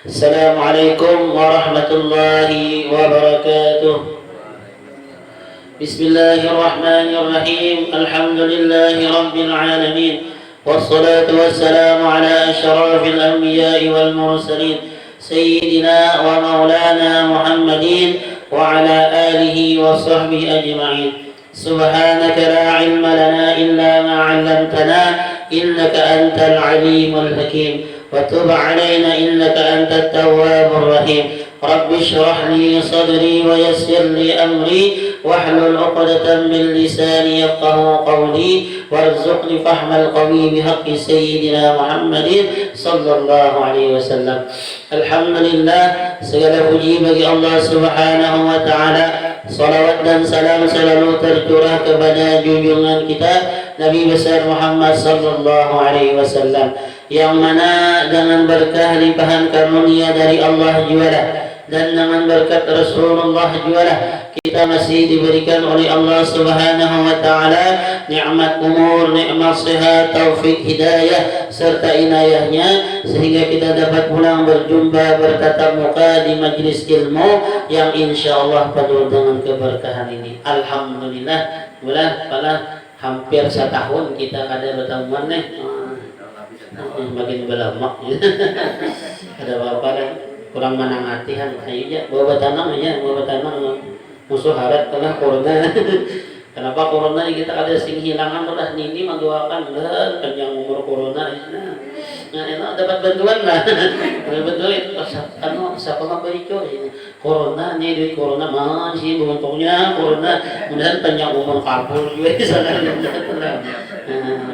السلام عليكم ورحمة الله وبركاته. بسم الله الرحمن الرحيم. الحمد لله رب العالمين، والصلاة والسلام على أشرف الأنبياء والمرسلين سيدنا ومولانا محمد وعلى آله وصحبه أجمعين. سبحانك لا علم لنا إلا ما علمتنا إنك أنت العليم الحكيم، وتب علينا إنك أنت التواب الرحيم. رب اشرح لي صدري ويسر لي أمري واحلل عقدة من لساني يفقه قولي وارزقني فهم القوي بحق سيدنا محمد صلى الله عليه وسلم. Alhamdulillah, segala puji bagi Allah Subhanahu wa taala. Salawat dan salam selalu tercurah kepada junjungan kita Nabi besar Muhammad sallallahu alaihi wasallam, yang mana dengan berkah limpahan karunia dari Allah jualah dan dengan berkat Rasulullah jualah kita masih diberikan oleh Allah Subhanahu wa taala nikmat umur, nikmat sehat, taufik hidayah serta inayahnya, sehingga kita dapat pulang berjumpa bertatap muka di majlis ilmu yang insyaallah penuh dengan keberkahan ini. Alhamdulillah, pala hampir setahun kita kada bertemu nih. Makin berlama. Ada apa kan? Kurang menang hatihan kayaknya bawa tanam musuh harat karena corona. Kenapa corona ini kita ada sing hilangan udah nini mendoakan dan panjang umur corona. Nah, enak dapat bantuan lah. Betul itu siapa ngabari ini corona nih, duit corona masih beruntungnya corona mudahan panjang umur kabur juga di sana.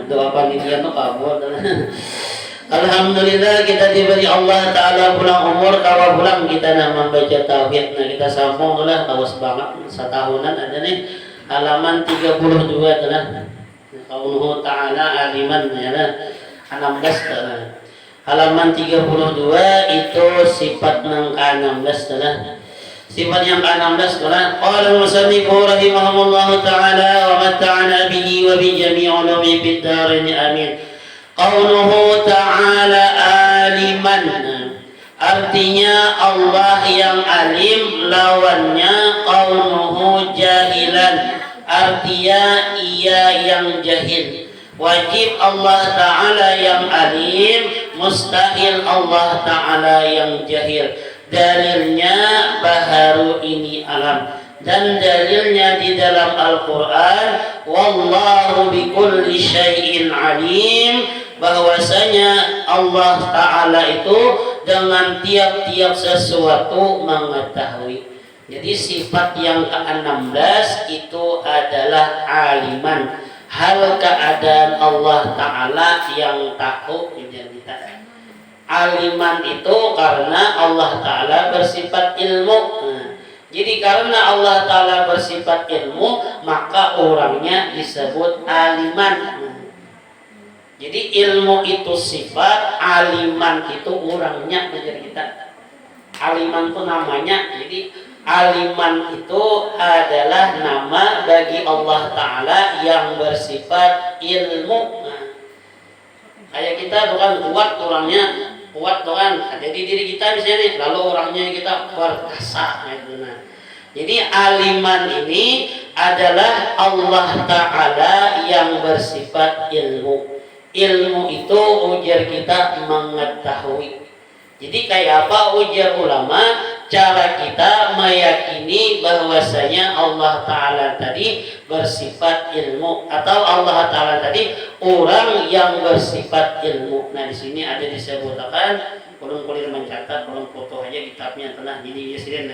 Doa panitia tuh kabur. Alhamdulillah kita diberi Allah Ta'ala pulang umur, kawa pulang kita nak membaca tauhid. Nah kita sambung lah, awas banget setahunan ada nih. Halaman 32 adalah Qauluhu Ta'ala aliman ya lah 16 adalah. Halaman 32 itu sifat yang ke-16 adalah. Sifat yang ke-16 adalah qala al-musannifu rahimahullahu ta'ala wa matta'ana bihi wa bi jami'i ulumi fid dharain amin. Qauluhu ta'ala aliman, artinya Allah yang alim, lawannya qauluhu jahilan, artinya ia yang jahil. Wajib Allah Ta'ala yang alim, mustahil Allah Ta'ala yang jahil. Dalilnya baharu ini alam, dan dalilnya di dalam Al-Quran wallahu bikulli syai'in alim, bahwasanya Allah Ta'ala itu dengan tiap-tiap sesuatu mengetahui. Jadi sifat yang ke-16 itu adalah aliman, hal keadaan Allah Ta'ala yang tahu identitas. Aliman itu karena Allah Ta'ala bersifat ilmu. Jadi karena Allah Ta'ala bersifat ilmu, maka orangnya disebut aliman. Jadi ilmu itu sifat, aliman itu orangnya. Jadi kita aliman itu namanya. Jadi aliman itu adalah nama bagi Allah Ta'ala yang bersifat ilmu. Kayak kita bukan kuat orangnya, kuat kan ada di diri kita misalnya, lalu orangnya kita perkasa gitu. Jadi aliman ini adalah Allah Ta'ala yang bersifat ilmu. Ilmu itu ujar kita mengetahui. Jadi kayak apa ujar ulama? Cara kita meyakini bahwasanya Allah Ta'ala tadi bersifat ilmu, atau Allah Ta'ala tadi orang yang bersifat ilmu. Nah di sini ada disebutkan, kulit mencatat, kurang foto aja kitabnya telah jadi yasirin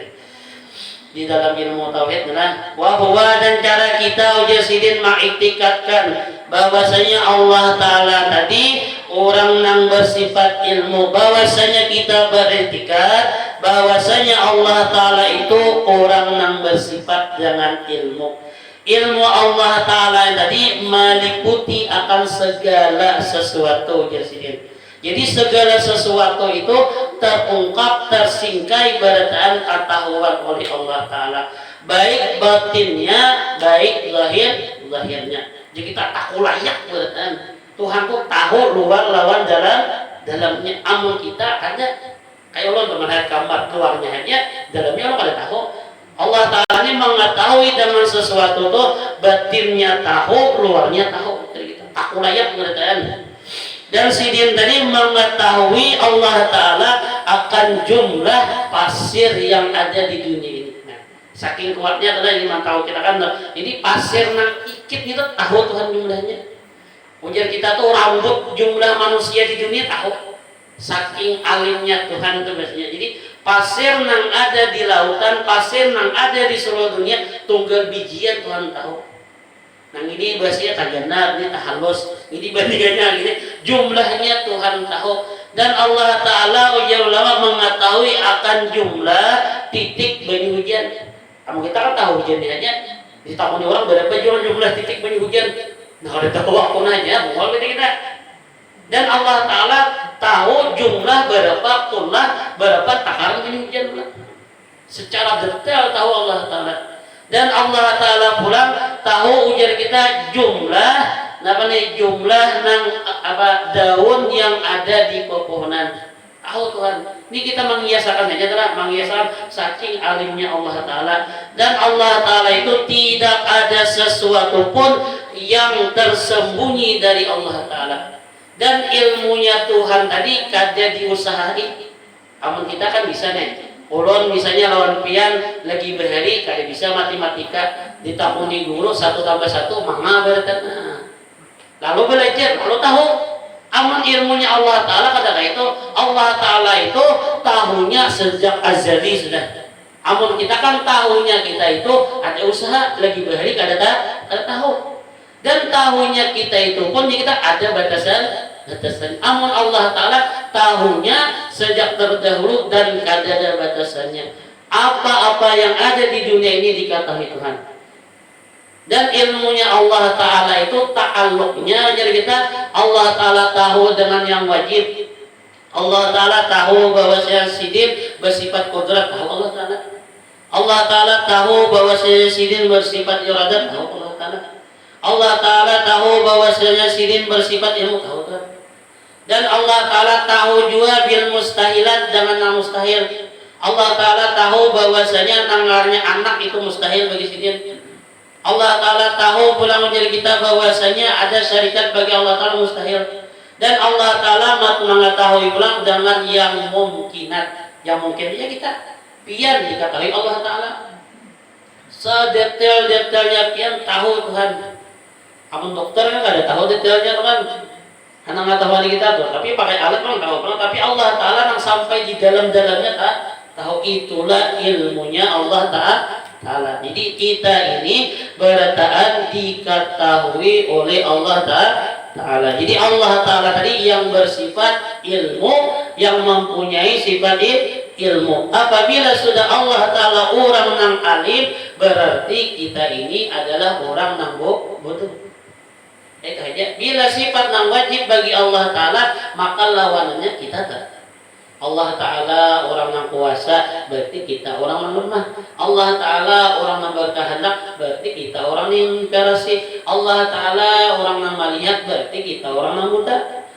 di dalam ilmu tauhid adalah wahwa, dan cara kita ujar sidin mengiktikadkan bahwasanya Allah Ta'ala tadi orang yang bersifat ilmu, bahwasanya kita beriktikad bahwasanya Allah Ta'ala itu orang yang bersifat dengan ilmu. Ilmu Allah Ta'ala tadi meliputi akan segala sesuatu jasidin. Jadi segala sesuatu itu terungkap, tersingkai berdasarkan ketahuan oleh Allah Ta'ala, baik batinnya, baik lahirnya. Jadi kita tahu layak berdasarkan Tuhan tuh tahu luar lawan dalamnya. Amun kita ada Kayak Allah melihat gambar luarnya aja, dalamnya Allah kada tahu. Allah Ta'ala ini mengetahui dengan sesuatu tuh batinnya tahu, luarnya tahu. Aku layak pengertian. Dan sidin tadi mengetahui Allah Ta'ala akan jumlah pasir yang ada di dunia ini. Nah, saking kuatnya adalah 5 tahun kita kan. Jadi pasir nang ikit itu tahu Tuhan jumlahnya. Ujar kita tuh rambut jumlah manusia di dunia tahu. Saking alimnya Tuhan itu biasanya. Jadi pasir nang ada di lautan, pasir nang ada di seluruh dunia, tunggal bijian Tuhan tahu. Nah ini bahasanya tagana, ini tahalus, ini bandingannya ini jumlahnya Tuhan tahu. Dan Allah Ta'ala ulama mengetahui akan jumlah titik bani hujan. Kamu kita kan tahu hujannya aja. Di tahun orang berapa jumlah titik bani hujan. Nah kalau tahu aku nanya, bukan kita. Dan Allah Ta'ala tahu jumlah berapa kullah, berapa takaran bani hujan. Secara detail tahu Allah Ta'ala. Dan Allah Ta'ala pulang tahu ujar kita jumlah jumlah nang daun yang ada di pepohonan. Tahu Tuhan. Ini kita menghiasakan aja telah menghiasakan saking alimnya Allah Ta'ala. Dan Allah Ta'ala itu tidak ada sesuatu pun yang tersembunyi dari Allah Ta'ala. Dan ilmunya Tuhan tadi kada diusahain. Amun kita kan bisa nih. Ulun misalnya lawan pian lagi berhari kada bisa matematika ditakuni guru 1 tambah 1 mama berarti. Lalu belajar, lalu tahu amun ilmunya Allah Ta'ala kada kayak itu. Allah Ta'ala itu tahunya sejak azali sudah. Amun kita kan tahunya kita itu ada usaha lagi berhari kada tahu. Dan tahunya kita itu pun kita ada batasan. Amun Allah Ta'ala tahunya sejak terdahulu dan kada ada batasannya. Apa-apa yang ada di dunia ini diketahui Tuhan. Dan ilmunya Allah Ta'ala itu ta'alluqnya jadi kita Allah Ta'ala tahu dengan yang wajib. Allah Ta'ala tahu bahwa sidin bersifat kodrat, tahu Allah Ta'ala. Allah Ta'ala tahu bahwa sidin bersifat iradat, tahu Allah Ta'ala. Allah Ta'ala tahu bahwasanya sidin bersifat ilmu, tahu Tuhan. Dan Allah Ta'ala tahu juga bil mustahilat dengan yang mustahil. Allah Ta'ala tahu bahwasanya nangarnya anak itu mustahil bagi sidin. Allah Ta'ala tahu pula menjadi kita bahwasanya ada syarikat bagi Allah Ta'ala mustahil. Dan Allah Ta'ala mengetahui pula dengan yang mungkinat. Yang mungkinnya kita pian diketahui Allah Ta'ala. Sedetail-detailnya pian tahu Tuhan. Amun dokter kan ada tahu detailnya Tuhan. Karena nggak kita tuh, tapi pakai alat memang tahu. Tapi Allah Ta'ala yang sampai di dalam-dalamnya tahu itulah ilmunya Allah Ta'ala. Jadi kita ini bertaan diketahui oleh Allah Ta'ala. Jadi Allah Ta'ala tadi yang bersifat ilmu, yang mempunyai sifat ilmu. Apabila sudah Allah Ta'ala orang yang alim, berarti kita ini adalah orang yang bodoh. Bila sifat yang wajib bagi Allah Ta'ala, maka lawanannya kita tak. Allah Ta'ala orang yang kuasa, berarti kita orang yang lemah. Allah Ta'ala orang yang berkehendak, berarti kita orang yang berasi. Allah Ta'ala orang yang melihat, berarti kita orang yang buta.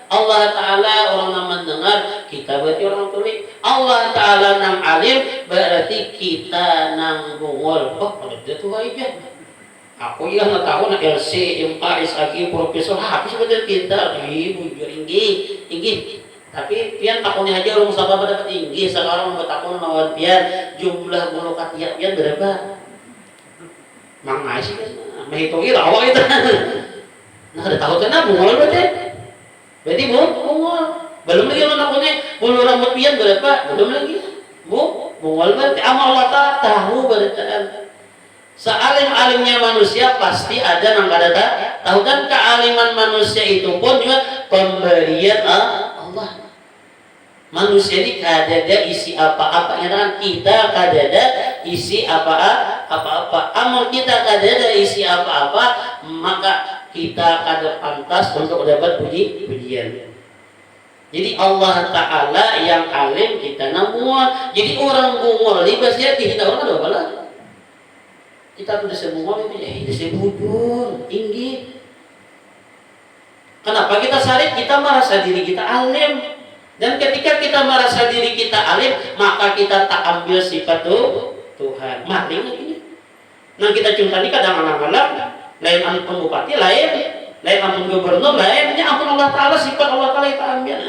Allah Ta'ala orang yang mendengar, kita berarti orang yang tuli. Allah Ta'ala yang alim, berarti kita yang bungol. Oh, itu aja. Aku yang tahu nak LC, MA, SAG, profesor, habis betul kita, ibu tinggi. Tapi pian takunya aja orang sabar dapat tinggi. Sekarang bertakun lawan pian jumlah bulu katiak pian berapa? Mang nasi kan, menghitungi rawa itu. Nah ada tahu kan bungol berarti bungol. Belum lagi orang takunya bulu rambut pian berapa? Belum lagi. Bungol berarti amal Allah tahu berarti. Sealim-alimnya manusia pasti ada yang kada tahu. Dan kealiman manusia itu pun juga pemberian Allah. Manusia ini kada ada isi apa-apa. Yang kita kada ada isi apa-apa. Amal kita kada ada isi apa-apa, maka kita kada pantas untuk dapat pujian. Jadi Allah Ta'ala yang alim kita namua. Jadi orang bungol libasnya kita orang ada apa? Kita sudah semua itu ya hidup bujur tinggi. Kenapa kita sarik? Kita merasa diri kita alim. Dan ketika kita merasa diri kita alim, maka kita tak ambil sifat Tuhan. Maling lagi. Nah kita cuntani kadang-kadang lain ampun bupati, lain ampun gubernur, lainnya ampun Allah Ta'ala, sifat Allah Ta'ala kita ambil.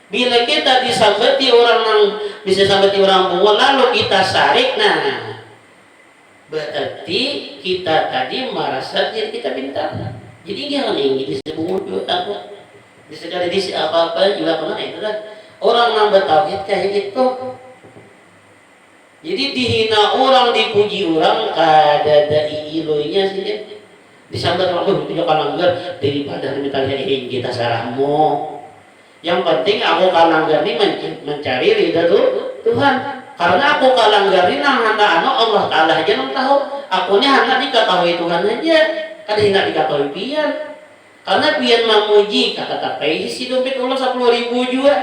Bila kita disambati orang yang bisa sambati orang bunga, lalu kita sarik, nah berarti kita tadi merasa diri kita pintar. Jadi jangan ingin disebut juga apa, disekali disi apa-apa juga pernah itu kan. Orang yang bertauhid kayak itu. Jadi dihina orang, dipuji orang, kada iloinya sih dia. Disambat orang itu juga langgar daripada misalnya kita sarahmu. Yang penting aku kalanggar ini mencari ridha Tuhan. Karena aku kalanggar ini hanya Allah Ta'ala aja yang tahu. Aku ini hanya diketahui Tuhan aja. Kada hina diketahui pian. Karena pian memuji kata tapai isi dompet Allah 10.000 juga.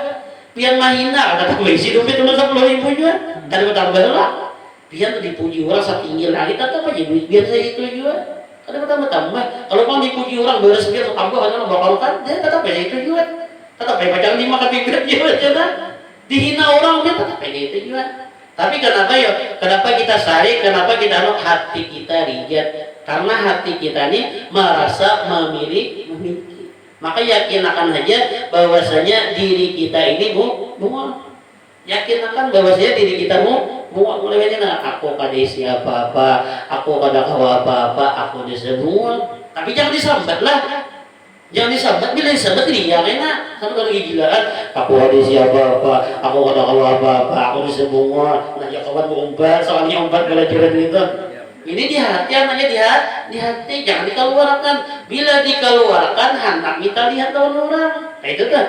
Pian mahina kata tapai isi dompet Allah 10.000 juga. Dan bertambah lah. Pian tuh dipuji orang setinggi langit atau apa jadi biasa itu juga. Kada bertambah. Kalau mau dipuji orang beres biar tambah karena bakal kan dia tetap biasa itu juga. Tetap macam 5 kepikir juga jangan. Dihina orang dia tetap itu juga. Tapi kenapa ya? Kenapa kita sari? Kenapa kita hati kita rijat? Karena hati kita ini merasa memiliki. Maka yakin akan saja bahwasanya diri kita ini bunga. Yakin akan bahwasanya diri kita bunga. Mulai nah, aku kada siapa apa, aku kada kawa apa-apa, aku disebut. Tapi jangan disambat lah. Jangan disambat, bila disambat ini yang enak. Sama kalau lagi gilaan, aku ada siapa apa, aku kada kawa apa-apa, aku disebut. Nah ya kawan umpat, soalnya umpat belajar itu. Ini di hati, anaknya di hati, jangan dikeluarkan. Bila dikeluarkan, hendak kita lihat lawan orang. Nah itu kan.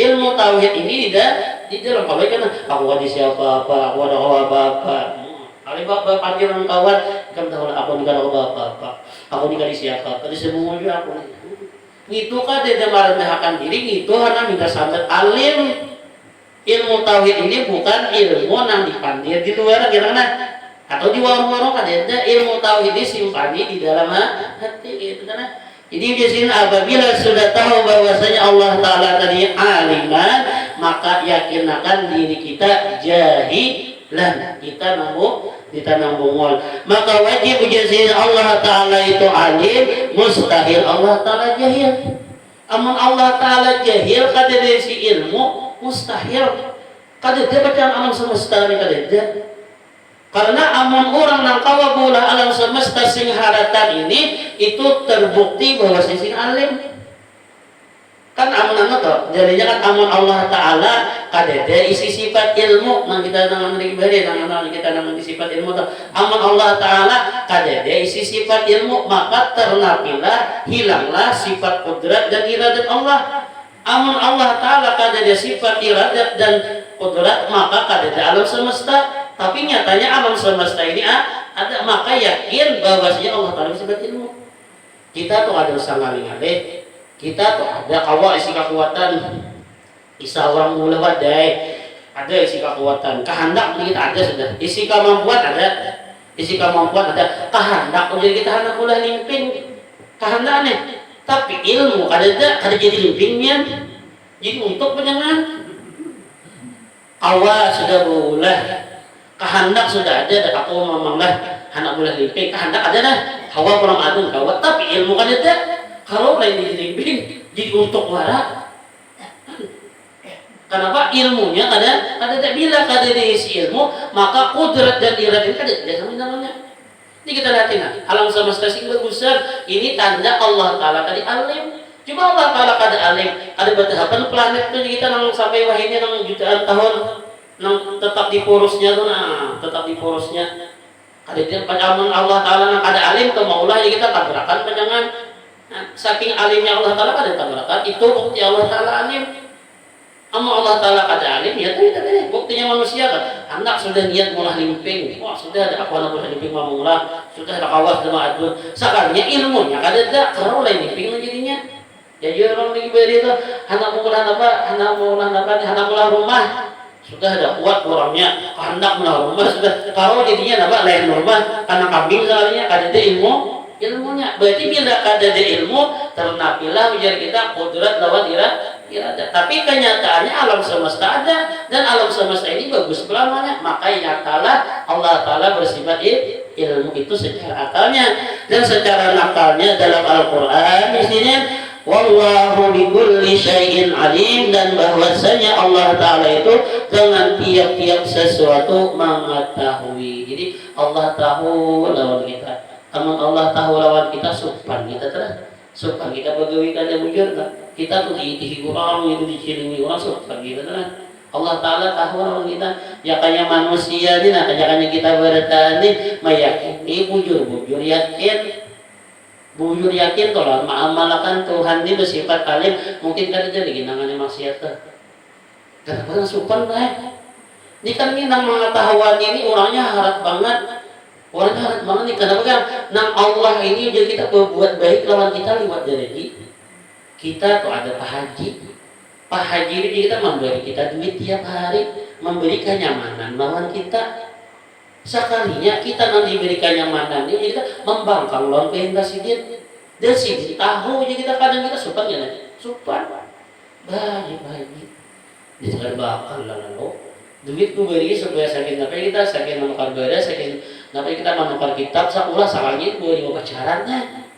Ilmu tauhid ini di dalam kalau kan aku ada siapa apa, aku ada apa-apa. Kalau bapak panggil kawan, kamu tahu aku nikah apa-apa. Aku nikah siapa? Tadi semua juga aku. Itu kan dia merendahkan diri, itu hanya minta sambat alim. Ilmu tauhid ini bukan ilmu yang dipandir di luar gimana? Atau di warung-warung kan ada ilmu tauhid disimpan di dalam hati gitu kan. Jadi di sini apabila sudah tahu bahwasanya Allah Ta'ala tadi aliman, maka yakinkan diri kita jahilan, kita nambungol. Maka wajib jazin Allah Ta'ala itu alim, mustahil Allah Ta'ala jahil. Amun Allah Ta'ala jahil kada dari ilmu mustahil. Kada dia bacaan alam semesta ni kada dia. Karena amun orang nang kawabulah alam semesta sing haratan ini itu terbukti bahwa sing alim. Kan amun to, jadinya kan amun Allah Ta'ala kadede isi sifat ilmu nang kita nang ribari nang kita nang sifat ilmu to. Amun Allah Ta'ala kadede isi sifat ilmu, maka ternapilah hilanglah sifat kudrat dan iradat Allah. Amun Allah Ta'ala kadede sifat iradat dan kudrat, maka kadede alam semesta. Tapi nyatanya alam semesta ini ada, maka yakin bahwasanya Allah Ta'ala sifat ilmu. Kita tuh ada usaha ngalih-ngalih, kita tuh ada kawa isi kekuatan, isa orang mula wadai, ada isi kekuatan, kehendak kita ada sudah, isi kemampuan ada, kehendak jadi kita hendak mula limping, kehendak nih. Tapi ilmu kada jadi limpingnya, jadi untuk penyangan. Awal sudah berulah. Kehendak sudah ada, dan aku memanglah anak boleh limping, kehendak ada dah. Hawa kurang adun kawan, tapi ilmu kan ada. Kalau lain dilimping, jadi untuk warak. Kenapa ilmunya ada? Bila kada diisi ilmu, maka kudrat dan iradat kada sama namanya. Ini kita lihatin, alam semesta sing besar. Ini tanda Allah Ta'ala tadi alim. Cuma Allah Ta'ala kada alim. Ada bertahapan planet itu kita nang sampai wahidnya nang jutaan tahun. Nang tetap di porosnya tuh, tetap di porosnya. Ada dia panjangan Allah Ta'ala nang ada alim ke maulah ya kita tabrakan panjangan. Saking alimnya Allah Ta'ala kada tabrakan, itu bukti Allah Ta'ala alim. Amma Allah Ta'ala kada alim ya tadi buktinya manusia kan. Anak sudah niat mulah limping, wah sudah ada aku anak mulah limping mamulah, sudah ada kawas sama adun. Sakarnya ilmunya kada ada, kalau lain limping jadinya. Jadi orang lagi beri itu anak mulah rumah. Sudah ada kuat orangnya, kehendak menaruh rumah sudah. Kalau jadinya apa lain rumah karena kambing soalnya kada ada ilmunya. Berarti bila kada ada ilmu ternapilah ujar kita kudrat lawan iradat. Tapi kenyataannya alam semesta ada, dan alam semesta ini bagus pelamanya. Makanya Allah Ta'ala bersifat ilmu itu secara akalnya, dan secara nakalnya dalam Al-Quran di sini wallahu bikulli syai'in alim, dan bahwasanya Allah Ta'ala itu dengan tiap-tiap sesuatu mengetahui. Jadi Allah tahu lawan kita. Namun Allah tahu lawan kita, supan kita terus. Supan kita bagawi kada bujur tak? Kita tuh diitihi orang, itu dicilimi orang, supan kita terus. Allah Ta'ala tahu lawan kita. Ya kayak manusia ini, nah kayak kita bertani meyakini bujur yakin. Bujur yakin tolong mengamalkan Tuhan ini bersifat alim, mungkin kada jadi ginangannya maksiat tuh. Kenapa supan lah? Ini kan nang pengetahuan ini orangnya harap banget. Orangnya harap banget nih. Kenapa kan? Nang Allah ini jadi kita berbuat baik lawan kita lewat dari kita tuh ada Pak Haji. Pak Haji ini kita memberi kita duit tiap hari, memberi kenyamanan lawan kita. Sekalinya kita nanti diberi kenyamanan ini kita membangkang lawan kehendak sidin. Dan sidin tahu jadi kita kadang kita supan ya, supan. Baik. Dia bakal lalu. Duit ku beri supaya saking apa kita saking menukar beda saking apa kita menukar kitab sakulah salahnya gue di pacarannya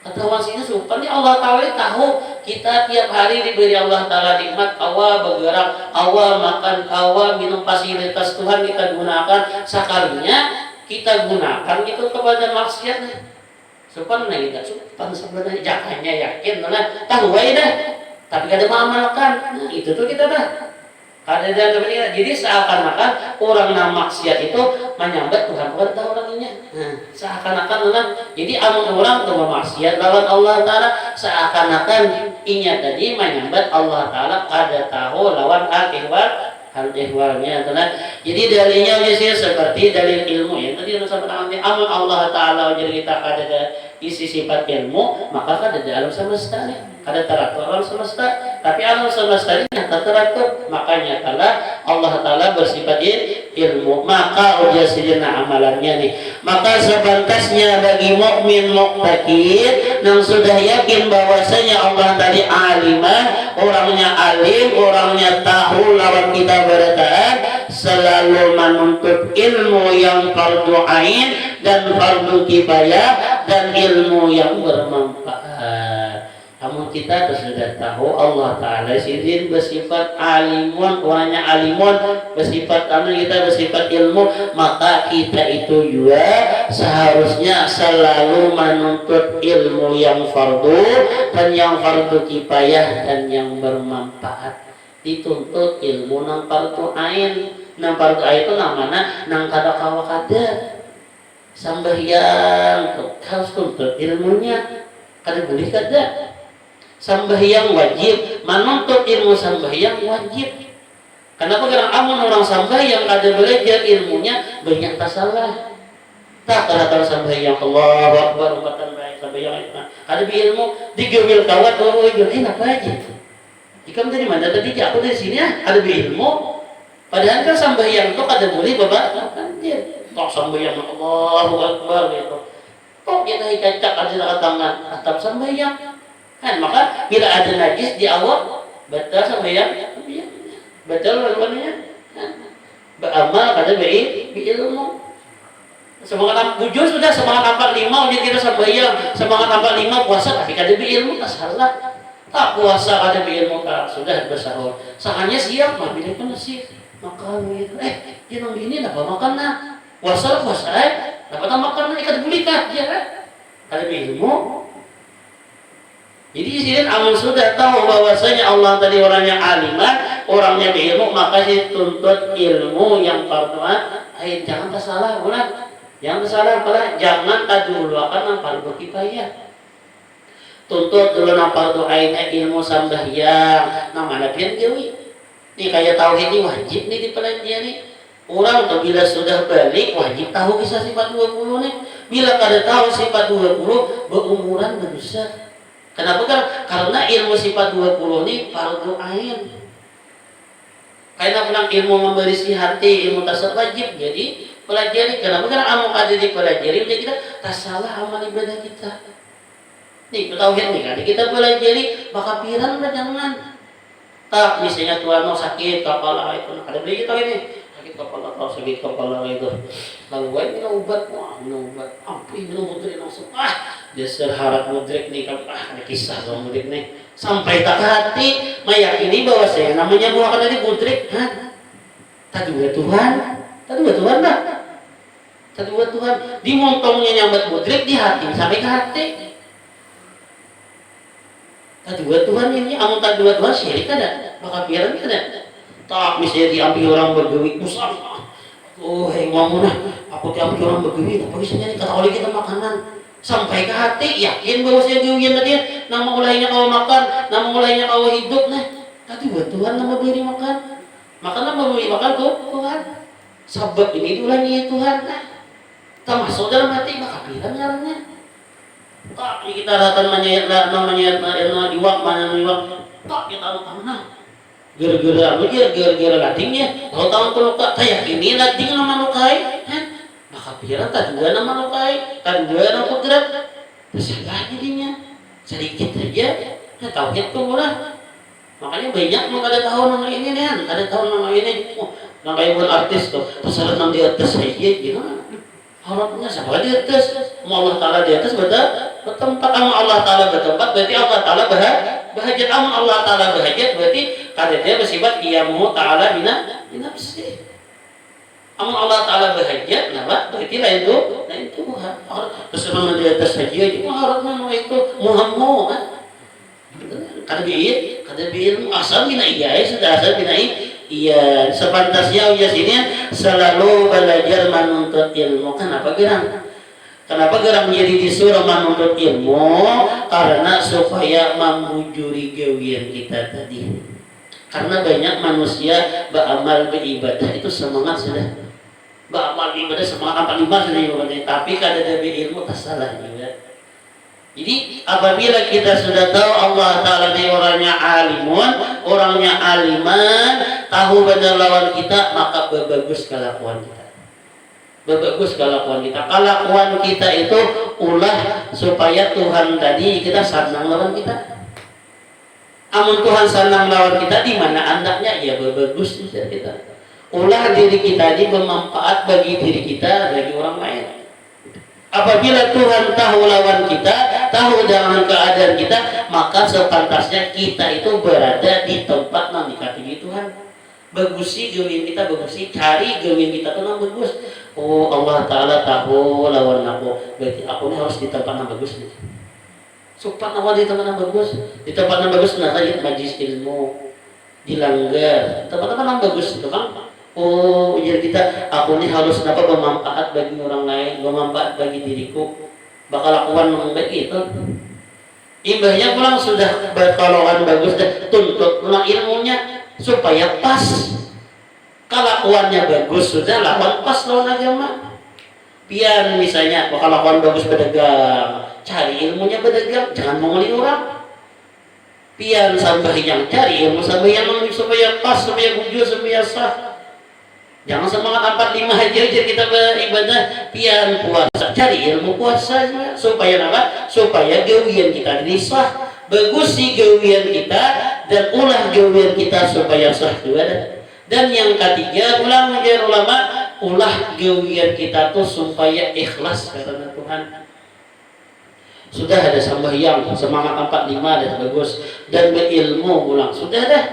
kata wasinya supan ya. Allah Ta'ala tahu kita tiap hari diberi Allah Ta'ala nikmat, kawa bergerak, kawa makan, kawa minum, fasilitas Tuhan kita gunakan. Sekalinya kita gunakan itu kepada maksiat. Supan nah kita supan sebenarnya jakanya yakin nah tahu aja dah tapi kada mengamalkan. Nah itu tuh kita dah ada dalam kepentingan. Jadi seakan-akan orang yang maksiat itu menyambat Tuhan pada tahu orangnya. Nah, seakan-akan orang jadi amun orang itu maksiat lawan Allah Ta'ala, seakan-akan inya tadi menyambat Allah Ta'ala kada tahu lawan hal-ihwalnya. Jadi dalilnya seperti dalil ilmu ya. Tadi amun Allah Ta'ala jadi kita kada isi sifat ilmu, maka kada ada alam semesta nih. Kada teratur alam semesta, tapi alam semesta ini nyata teratur. Makanya Allah Ta'ala bersifat ilmu, maka ujasidina amalannya nih. Maka sepantasnya bagi mukmin muqtadir yang sudah yakin bahwasanya Allah tadi alimah, orangnya alim, orangnya tahu lawan kita bertaat, selalu menuntut ilmu yang fardu ain dan fardu kifayah dan ilmu yang bermanfaat. Namun kita sudah tahu Allah Ta'ala sidin bersifat alimun, orangnya alimun, bersifat kita bersifat ilmu, maka kita itu juga seharusnya selalu menuntut ilmu yang fardu dan yang fardu kifayah dan yang bermanfaat. Dituntut ilmu nang fardu ain. Nang fardu ain itu namanya nang kada kawa kada sambahyang harus tuntut ilmunya, kada boleh kada. Sambahyang wajib, menuntut ilmu sambahyang wajib. Kenapa? Karena amun orang sambahyang kada belajar ilmunya banyak tasalah. Tak kada sambahyang Allahu Akbar umpatan baik sambahyang kada ilmu digewil kawat ini apa aja. Jika dari mana tadi aku dari sini ada ilmu. Padahal kan sambahyang itu kada boleh bapak anjir. Tok sambahyang Allahu Akbar gitu. Kok kita hikacak ada tangan atap sambahyang. Kan maka bila ada najis di awal batal sambahyang, batal lawannya. Beramal kada baik ilmu. Semangat bujur sudah semangat 45 udah kita sambahyang, semangat 45 puasa tapi kada ilmu salah. Tak puasa kada ilmu sudah bersahur. Sahannya siap mah bila pun sih makan gitu. Jangan begini dapat makan nah. Puasa dapat makan nah kada boleh kah ya kan? Kada ilmu. Jadi di sini amal sudah tahu bahwasanya Allah tadi orangnya alimah, orangnya berilmu, maka dituntut ilmu yang fardu ain. Jangan tersalah, bukan? Jangan tersalah, pula jangan taduluakan yang fardu kifayah. Tuntut dulu yang fardu ainnya ilmu sambahyang, namanya pian dewi. Nih kayak tauhid ini wajib nih dipelajari. Orang tuh bila sudah balik wajib tahu kisah sifat 20 nih. Bila kada tahu sifat 20 berumuran berdosa. Kenapa? Karena ilmu sifat 20 ini fardu ain. Karena pulang ilmu memberi si hati, ilmu tasawuf wajib. Jadi pelajari. Kenapa? Karena amal ada dipelajari, jadi kita tak salah amal ibadah kita. Nih tauhid nih kan kita pelajari, maka pirang lah jangan. Tak misalnya tuan mau sakit kepala itu, ada beli kita ini sakit kepala atau sakit kepala itu, lalu gue minum obat, minum mudrik langsung dasar harap mudrik nih kan ada kisah sama mudrik nih sampai tak hati meyakini bahwa saya namanya buah akan dari mudrik, tadi buat Tuhan dah, tadi buat Tuhan di montongnya nyambat mudrik di hati sampai ke hati. Tadi buat Tuhan ini, amun tadi buat Tuhan syirik ada, maka biaran ada. Tak misalnya diambil orang bergawi usah. Ngomong aku diambil orang bergawi, apa misalnya kata oleh kita makanan sampai ke hati, yakin bahwa saya gawian tadi, nama ulahnya kau makan, nama ulahnya kau hidup, tadi buat Tuhan nama beri makan, nama beri makan Tuhan. Sebab ini ulahnya Tuhan, tak masuk dalam hati, maka biaran ngarannya. Tak kita datang namanya diwak mana diwak tak kita tahu gara-gara ladingnya kalau tahu kalau tak yakin lading nama nukai maka pikiran tak juga nama nukai tak juga nama bergerak tersalah jadinya sedikit saja tauhid tuh lah makanya banyak mau ada tahu nama ini ada tahu nama ini nama ibu artis tuh tersalah nama di atas saja gimana harapnya siapa di atas mau Allah Ta'ala di atas bertempat sama Allah Ta'ala bertempat berarti Allah Ta'ala bahagia sama Allah Ta'ala bahagia berarti kada dia bersifat qiyamuhu Ta'ala binafsi sama Allah Ta'ala bahagia berarti lain itu terus nama di atas saja cuma harapnya mau itu muhammu kada biir asal bina iya sudah asal bina iya sepantasnya ujian sini selalu belajar menuntut ilmu. Kenapa gerang menjadi disuruh menuntut ilmu? Karena supaya membujuri gawian kita tadi. Karena banyak manusia beramal beribadah itu semangat sudah beramal ibadah semangat 45 sudah tapi kada ada ilmu tak salah juga. Jadi apabila kita sudah tahu Allah Ta'ala ini orangnya alimun, orangnya aliman, tahu benar lawan kita, maka berbagus kelakuan kita. Berbagus kelakuan kita. Kelakuan kita itu ulah supaya Tuhan tadi kita senang lawan kita. Amun Tuhan senang lawan kita, di mana andaknya ya berbagus kita. Ulah diri kita ini bermanfaat bagi diri kita, bagi orang lain. Apabila Tuhan tahu lawan kita, tahu dengan keadaan kita, maka sepantasnya kita itu berada di tempat yang dikasihi Tuhan. Bagusi gawian kita, bagusi cari gawian kita tuh yang bagus. Oh Allah Ta'ala tahu lawan aku, berarti aku ini harus di tempat yang bagus nih. Supat awal di tempat yang bagus, di tempat yang bagus nah tadi majlis ilmu, dilanggar, tempat-tempat yang bagus itu kan. Oh, ujar kita, aku ini harus dapat bermanfaat bagi orang lain, bermanfaat bagi diriku. Bakal lakukan membaik itu. Imbahnya pulang sudah berkalawan bagus dan tuntut pulang ilmunya supaya pas. Kelakuannya bagus sudah lawan pas lawan agama. Pian misalnya bakal lakukan bagus berdagang, cari ilmunya berdagang, jangan menguli orang. Pian sampai yang cari ilmu sampai yang supaya pas, supaya bujur, supaya sah. Jangan semangat 45 aja kita beribadah, pian puasa, cari ilmu puasanya supaya apa? Supaya gawian kita ini sah, bagus sih gawian kita dan ulah gawian kita supaya sah juga. Dan yang ketiga, ulang menjadi ulama, ulah gawian kita tuh supaya ikhlas karena Tuhan. Sudah ada sembahyang semangat 45 dan bagus dan berilmu ulang sudah dah.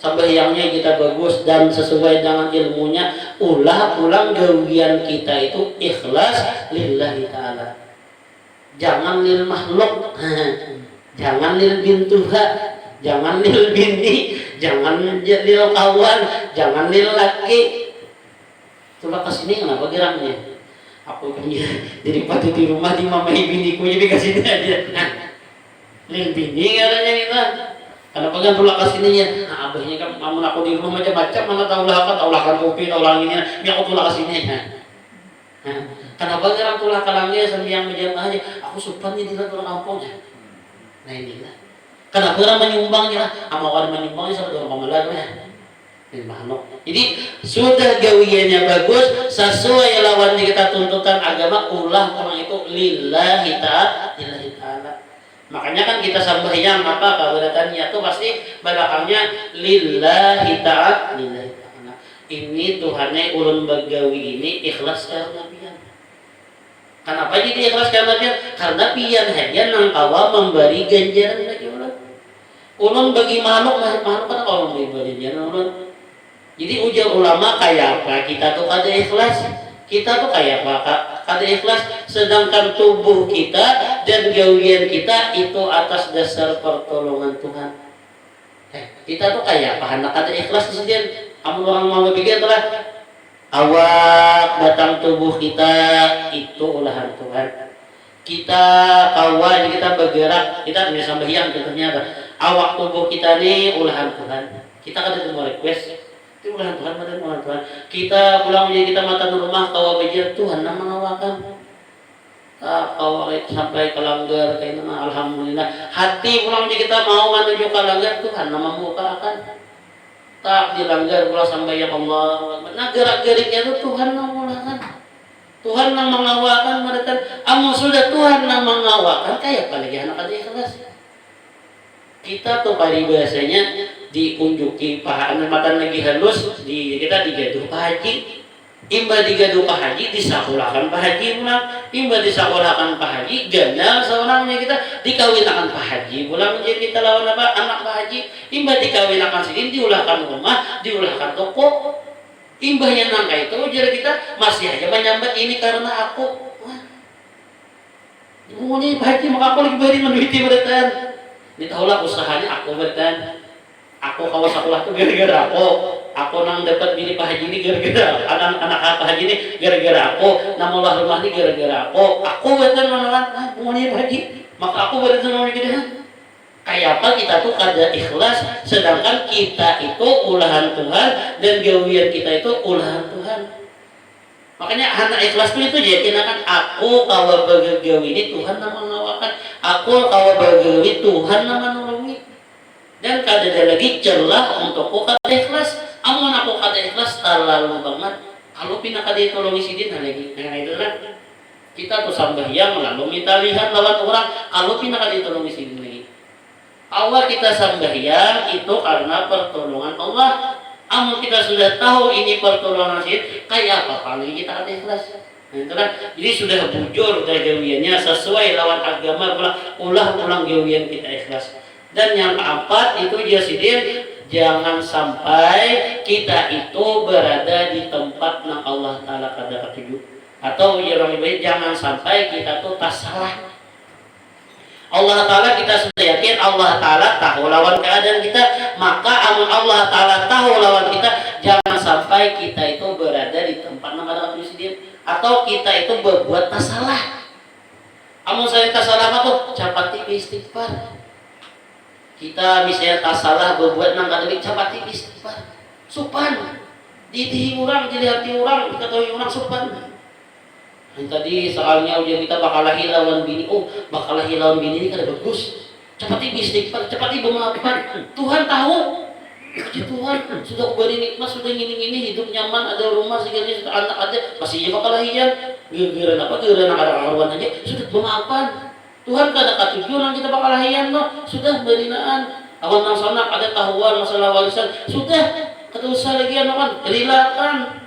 Sembahyangnya kita bagus dan sesuai dengan ilmunya, ulah pulang gawian kita itu ikhlas lillahi ta'ala. Jangan lil makhluk, jangan lil bintuha, jangan lil bini, jangan lil kawan, jangan lil laki. Coba kesini kenapa geraknya? Aku punya daripada di rumah di mamai biniku jadi kasih aja. Nah, lil bini katanya kita. Kenapa kan tulak kesininya? Nah, abahnya kan namun aku di rumah macam-macam, mana taulakan kopi, taulakan ini, biar aku tulak kesini. Nah, kenapa kan tulak kalangnya sambil menjam aja? Aku supan nih di tulak kampungnya. Nah inilah. Kenapa orang menyumbangnya? Ama orang menyumbangnya sama orang pemalarnya. Jadi sudah gawiannya bagus, sesuai lawannya kita tuntutan agama, ulah orang itu lillahi ta'ala. Makanya kan kita sembahyang apa kabaratannya tuh pasti belakangnya lillahi ta'ala, lillahi ta'ala. Ini Tuhannya ulun bagawi ini ikhlas karena pian. Kenapa jadi ikhlas karena pian? Karena pian hanya nang kawa memberi ganjaran bagi ulun. Ulun bagi makhluk kan kalau memberi ganjaran ulun. Jadi ujar ulama kayak apa kita tuh kada ikhlas. Kita tuh kayak apa? Kada ikhlas, sedangkan tubuh kita dan gawian kita itu atas dasar pertolongan Tuhan. Kita tuh kayak apa? Anak kada ikhlas disedian. Amun orang mau berpikir telah awak batang tubuh kita itu olahan Tuhan. Kita kawan kita bergerak, kita bisa sembahyang contohnya apa? Awak tubuh kita ini olahan Tuhan. Kita kada mau request. Itu ulah Tuhan, ulah Tuhan. Kita pulang jadi kita mata rumah kawa bejer Tuhan nama ngawakan. Kawa sampai ke langgar kayak nama alhamdulillah. Hati pulang jadi kita mau menuju ke langgar Tuhan nama muka akan. Tak di langgar pulang sampai ya Allah. Nah gerak-geriknya itu Tuhan nama ngawakan. Tuhan nama ngawakan mereka. Amun sudah Tuhan nama ngawakan kayak apalagi anak ada ikhlas. Kita tuh paribasanya diunjuki paha mata lagi halus kita digaduh Pak Haji, imba digaduh Pak Haji disakulahkan Pak Haji pulang, imba disakulahkan Pak Haji gandal seorangnya kita dikawinakan Pak Haji pulang menjadi kita lawan apa anak Pak Haji, imba dikawinakan sini diulahkan rumah diulahkan toko, imbahnya nangka itu jadi kita masih aja menyambat ini karena aku ngomongnya Pak Haji maka aku lagi beri menduiti beratan. Ditahulah usahanya aku bertan, aku kawas sekolah tuh gara-gara aku nang dapat bini Pak Haji ini gara-gara anak-anak Pak Haji ini gara-gara aku, namulah rumah ini gara-gara aku bertan mana ngomongnya Pak Haji, maka aku bertan ngomongnya gitu. Kayak apa kita tuh kada ikhlas, sedangkan kita itu ulahan Tuhan dan gawian kita itu ulahan Tuhan. Makanya anak ikhlas itu yakin aku kawa bagawi ini Tuhan nama ngawakan, aku kawa bagawi Tuhan nama nolongi. Dan kada ada lagi celah untukku kada ikhlas. Amun aku kada ikhlas terlalu banget. Kalau pindah kada tolongi sidin lagi. Nah itu kan kita tuh sembahyang lalu minta lihat lawan orang. Kalau pindah kada tolongi sidin lagi. Awal kita sembahyang itu karena pertolongan Allah. Amun kita sudah tahu ini pertolongan sih, kayak apa paling kita ada ikhlas. Nah, itu kan, jadi sudah bujur dari gawiannya sesuai lawan agama ulang gawian kita ikhlas. Dan yang keempat itu dia sidir, jangan sampai kita itu berada di tempat yang Allah Taala kada ketuju. Atau yang lebih baik jangan sampai kita tuh tak salah. Allah Ta'ala kita sudah yakin Allah Ta'ala tahu lawan keadaan kita, maka amun Allah Ta'ala tahu lawan kita, jangan sampai kita itu berada di tempat yang ada sendiri atau kita itu berbuat masalah. Amun saya tak salah tuh capati istighfar. Kita misalnya tak salah berbuat nang kada capati istighfar. Supan di orang jadi hati orang kita tahu orang supan. Yang tadi soalnya ujian kita bakal lahir lawan bini, bakal lahir lawan bini ini kada bagus. Cepat istighfar, cepat memaafkan. Tuhan tahu. Puji Tuhan, sudah beri nikmat, sudah gini hidup nyaman, ada rumah segala sudah anak ada, masih aja bakal lahir. Gara-gara apa? Gara-gara ada karuan aja, sudah memaafkan. Tuhan kada katuju nang kita bakal lahir no, sudah berinaan. Awan nang sonak ada tahuan masalah warisan, sudah kada usah lagi kan, relakan.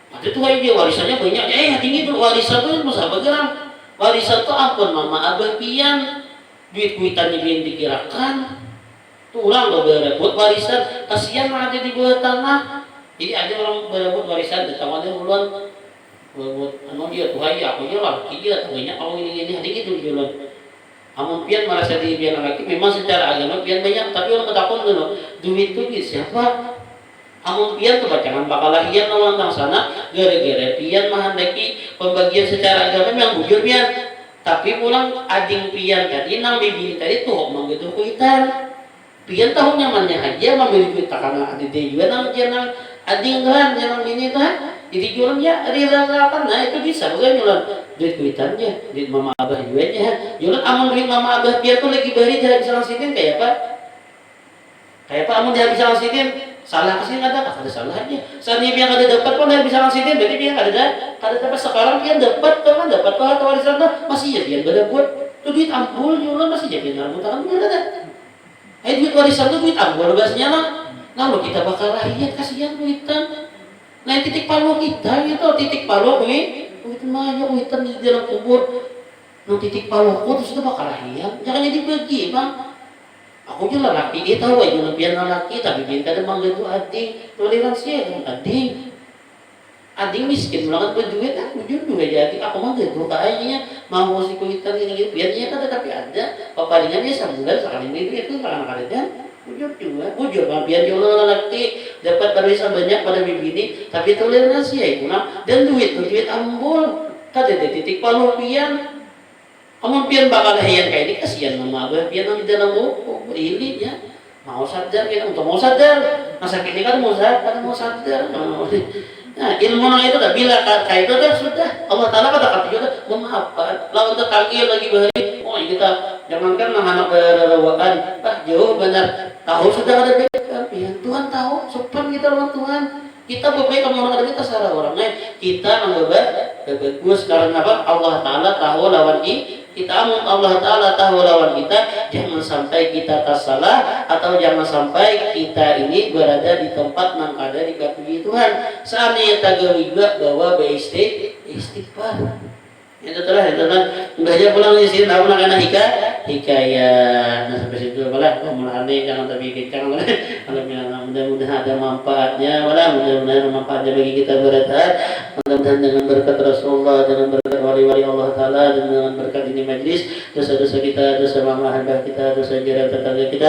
Ada tuh dia warisannya banyak, tinggi tuh warisan tuh masa bergerak. Warisan tuh ampun mama abah pian, duit-duitannya pian dikirakan. Tuh orang gak berebut warisan, kasihan mah ada di bawah tanah. Jadi ada orang berebut warisan, datang ada bulan, berebut, dia tuh aku jual, dia tuh banyak kalau ini gitu jualan. Amun pian merasa diri pian lagi, memang secara agama pian banyak, tapi orang ketakut dulu, duit tuh siapa? Amun pian tuh jangan bakal lahian lawan tang sana gara-gara pian menghendaki pembagian secara agama yang bujur pian, tapi pulang ading pian tadi nang bibi tadi tuh menggedu kuitan pian tahu nyamannya aja membeli kuit karena adik dia juga nang jangan ading kan jangan bini kan jadi jualan ya relakan. Nah itu bisa bukan jualan duit kuitannya duit mama abah juga nya jualan. Amun duit mama abah pian tuh lagi bari jangan bisa langsitin kayak apa amun dia bisa langsitin salah kesini ada salah aja. Saat ini dia ada dapat pun dia bisa langsitin, berarti dia ada dapat sekarang dia dapat kan dapat warisan tuh masih ya dia berbuat Itu duit ampul nyulan masih jadi narbuta kan bener ada. Duit warisan tuh duit ampul biasanya lah. Lalu kita bakal rakyat kasihan duitan. Nah titik palu kita gitu, titik palu duit mah ya duitan di dalam kubur. Nah titik palu aku terus itu bakal rakyat. Jangan jadi bagi bang. Aku juga laki dia tahu aja lebihan laki tapi dia kadang manggil tuh ading toleransi ya ading miskin banget berduit aku jujur aja adik aku manggil tuh kayaknya mau si kuitan ini biarnya kan tapi ada paparingan dia sebulan sekali itu karena kalian bujur juga bujur biar jodoh laki dapat barisan banyak pada bibini tapi toleransi ya itu dan duit ambul kada ada titik palupian kamu pian bakal hayan kayak ini kasihan mama abah pian di dalam buku ini ya mau sadar kita untuk mau sadar masa kini kan mau sadar nah ilmu nang itu dah bila kayak itu dah sudah Allah Taala kata kata juga memaafkan lawan tetangga lagi bahari oh kita jangankan anak berlawakan jauh benar tahu sudah ada baikkan ya Tuhan tahu sopan kita lawan Tuhan kita berbaik sama orang kita salah orangnya kita bagus karena apa Allah Taala tahu lawan kita Allah Ta'ala tahu lawan kita jangan sampai kita tersalah atau jangan sampai kita ini berada di tempat yang ada di kaki Tuhan seandainya tagaw juga bahwa istighfar itu telah udah pulang di sini tahu nak kena hikayat nah sampai situ malah mulane jangan terpikirkan kalau mudah-mudahan ada manfaatnya mudah-mudahan manfaatnya bagi kita bertahan mudah-mudahan dengan berkat Rasulullah dengan berkat wali-wali Allah Ta'ala dan dengan berkat ini majlis dosa-dosa kita dosa mama hamba kita dosa jarak tetangga kita